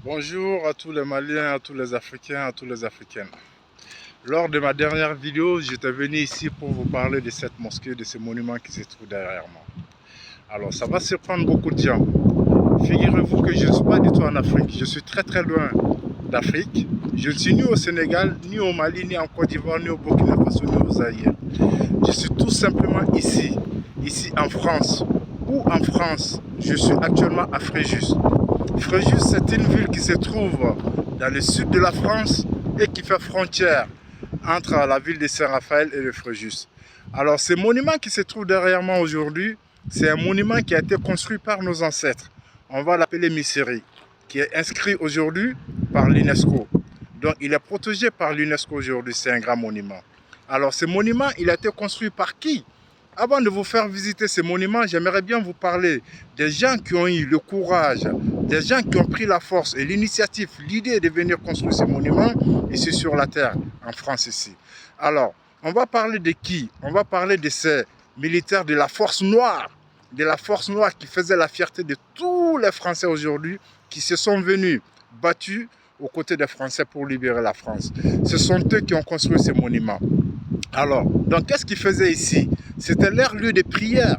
Bonjour à tous les Maliens, à tous les Africains, à tous les Africaines. Lors de ma dernière vidéo, j'étais venu ici pour vous parler de cette mosquée, de ce monument qui se trouve derrière moi. Alors, ça va surprendre beaucoup de gens. Figurez-vous que je ne suis pas du tout en Afrique. Je suis très très loin d'Afrique. Je ne suis ni au Sénégal, ni au Mali, ni en Côte d'Ivoire, ni au Burkina Faso, ni au Zaïre. Je suis tout simplement ici en France. Où en France, je suis actuellement à Fréjus. Fréjus, c'est une ville qui se trouve dans le sud de la France et qui fait frontière entre la ville de Saint-Raphaël et le Fréjus. Alors, ce monument qui se trouve derrière moi aujourd'hui, c'est un monument qui a été construit par nos ancêtres. On va l'appeler Missiri, qui est inscrit aujourd'hui par l'UNESCO. Donc, il est protégé par l'UNESCO aujourd'hui, c'est un grand monument. Alors, ce monument, il a été construit par qui? Avant de vous faire visiter ces monuments, j'aimerais bien vous parler des gens qui ont eu le courage, des gens qui ont pris la force et l'initiative, l'idée de venir construire ces monuments ici sur la terre, en France ici. Alors, on va parler de qui? On va parler de ces militaires de la force noire qui faisaient la fierté de tous les Français aujourd'hui, qui se sont venus battus aux côtés des Français pour libérer la France. Ce sont eux qui ont construit ces monuments. Alors, donc qu'est-ce qu'ils faisaient ici? C'était leur lieu de prière.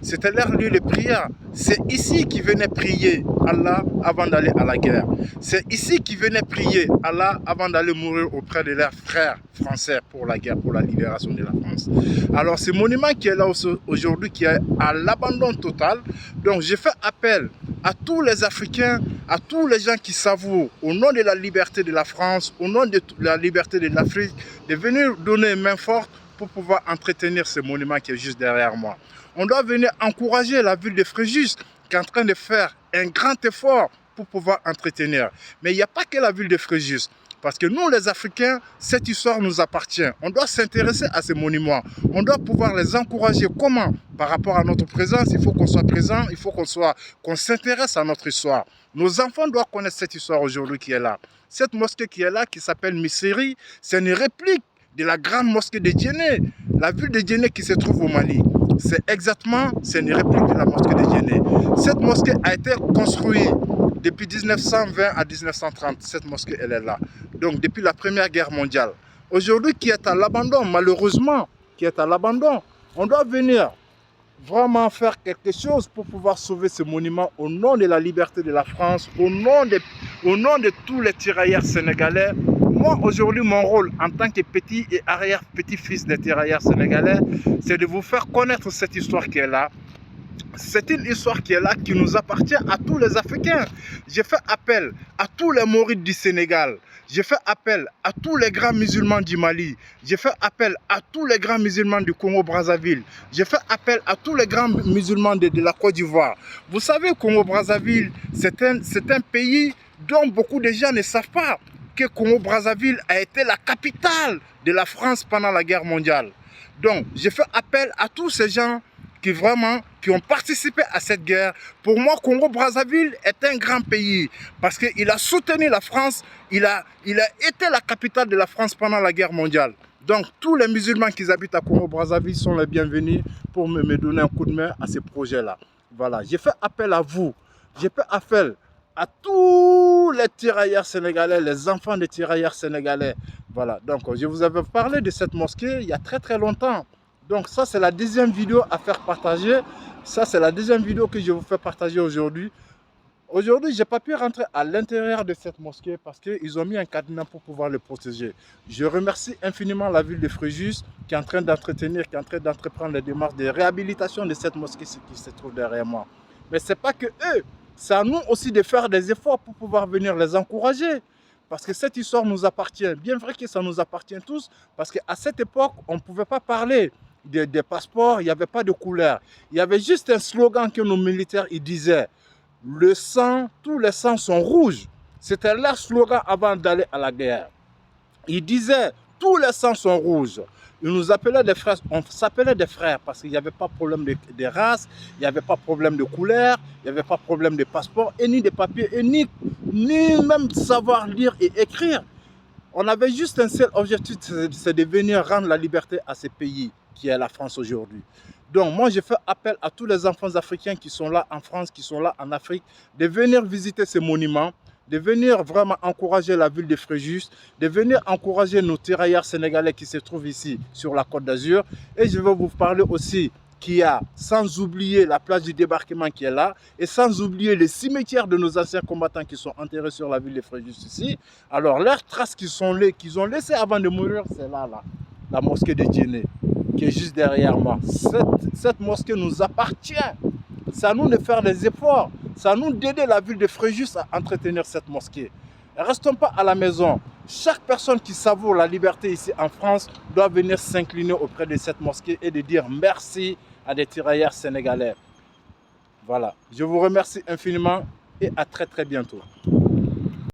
C'était leur lieu de prière. C'est ici qu'ils venaient prier Allah avant d'aller à la guerre. C'est ici qu'ils venaient prier Allah avant d'aller mourir auprès de leurs frères français pour la guerre, pour la libération de la France. Alors, ce monument qui est là aujourd'hui, qui est à l'abandon total, donc je fais appel à tous les Africains, à tous les gens qui savourent, au nom de la liberté de la France, au nom de la liberté de l'Afrique, de venir donner une main forte pour pouvoir entretenir ce monument qui est juste derrière moi. On doit venir encourager la ville de Fréjus qui est en train de faire un grand effort pour pouvoir entretenir. Mais il n'y a pas que la ville de Fréjus. Parce que nous, les Africains, cette histoire nous appartient. On doit s'intéresser à ces monuments. On doit pouvoir les encourager. Comment? Par rapport à notre présence, il faut qu'on soit présent, il faut qu'on s'intéresse à notre histoire. Nos enfants doivent connaître cette histoire aujourd'hui qui est là. Cette mosquée qui est là, qui s'appelle Missiri, c'est une réplique de la grande mosquée de Djenné, la ville de Djenné qui se trouve au Mali. C'est une réplique de la mosquée de Djenné. Cette mosquée a été construite depuis 1920 à 1930. Cette mosquée, elle est là. Donc, depuis la Première Guerre mondiale. Aujourd'hui, qui est à l'abandon, malheureusement, qui est à l'abandon, on doit venir vraiment faire quelque chose pour pouvoir sauver ce monument au nom de la liberté de la France, au nom de tous les tirailleurs sénégalais. Moi, aujourd'hui, mon rôle en tant que petit et arrière-petit-fils des tirailleurs sénégalais, c'est de vous faire connaître cette histoire qui est là. C'est une histoire qui est là, qui nous appartient à tous les Africains. J'ai fait appel à tous les Maurides du Sénégal. J'ai fait appel à tous les grands musulmans du Mali. J'ai fait appel à tous les grands musulmans du Congo-Brazzaville. J'ai fait appel à tous les grands musulmans de la Côte d'Ivoire. Vous savez, Congo-Brazzaville, c'est un pays dont beaucoup de gens ne savent pas que Congo-Brazzaville a été la capitale de la France pendant la guerre mondiale. Donc, j'ai fait appel à tous ces gens qui ont participé à cette guerre. Pour moi, Congo-Brazzaville est un grand pays parce qu'il a soutenu la France, il a été la capitale de la France pendant la guerre mondiale. Donc, tous les musulmans qui habitent à Congo-Brazzaville sont les bienvenus pour me donner un coup de main à ce projet-là. Voilà, j'ai fait appel à vous, j'ai fait appel à tous les tirailleurs sénégalais, les enfants des tirailleurs sénégalais. Voilà, donc je vous avais parlé de cette mosquée il y a très très longtemps. Donc ça, c'est la deuxième vidéo à faire partager. Ça, c'est la deuxième vidéo que je vous fais partager aujourd'hui. Aujourd'hui, je n'ai pas pu rentrer à l'intérieur de cette mosquée parce qu'ils ont mis un cadenas pour pouvoir le protéger. Je remercie infiniment la ville de Fréjus qui est en train d'entretenir, qui est en train d'entreprendre les démarches de réhabilitation de cette mosquée qui se trouve derrière moi. Mais ce n'est pas que eux. C'est à nous aussi de faire des efforts pour pouvoir venir les encourager. Parce que cette histoire nous appartient. Bien vrai que ça nous appartient tous. Parce qu'à cette époque, on ne pouvait pas parler des passeports, il n'y avait pas de couleur. Il y avait juste un slogan que nos militaires ils disaient. Le sang, tous les sangs sont rouges. C'était leur slogan avant d'aller à la guerre. Ils disaient, tous les sangs sont rouges. Ils nous appelaient des frères, on s'appelait des frères parce qu'il n'y avait pas de problème de race, il n'y avait pas de problème de couleur, il n'y avait pas de problème de passeport, et ni de papier, et ni même savoir lire et écrire. On avait juste un seul objectif, c'est de venir rendre la liberté à ce pays qui est la France aujourd'hui. Donc moi, je fais appel à tous les enfants africains qui sont là en France, qui sont là en Afrique, de venir visiter ces monuments, de venir vraiment encourager la ville de Fréjus, de venir encourager nos tirailleurs sénégalais qui se trouvent ici sur la Côte d'Azur. Et je vais vous parler aussi qu'il y a, sans oublier la place du débarquement qui est là, et sans oublier les cimetières de nos anciens combattants qui sont enterrés sur la ville de Fréjus ici. Alors, leurs traces qu'ils ont laissées avant de mourir, c'est là, la mosquée de Djenné, qui est juste derrière moi. Cette mosquée nous appartient. C'est à nous de faire des efforts. C'est à nous d'aider la ville de Fréjus à entretenir cette mosquée. Ne restons pas à la maison. Chaque personne qui savoure la liberté ici en France doit venir s'incliner auprès de cette mosquée et de dire merci à des tirailleurs sénégalais. Voilà. Je vous remercie infiniment et à très très bientôt.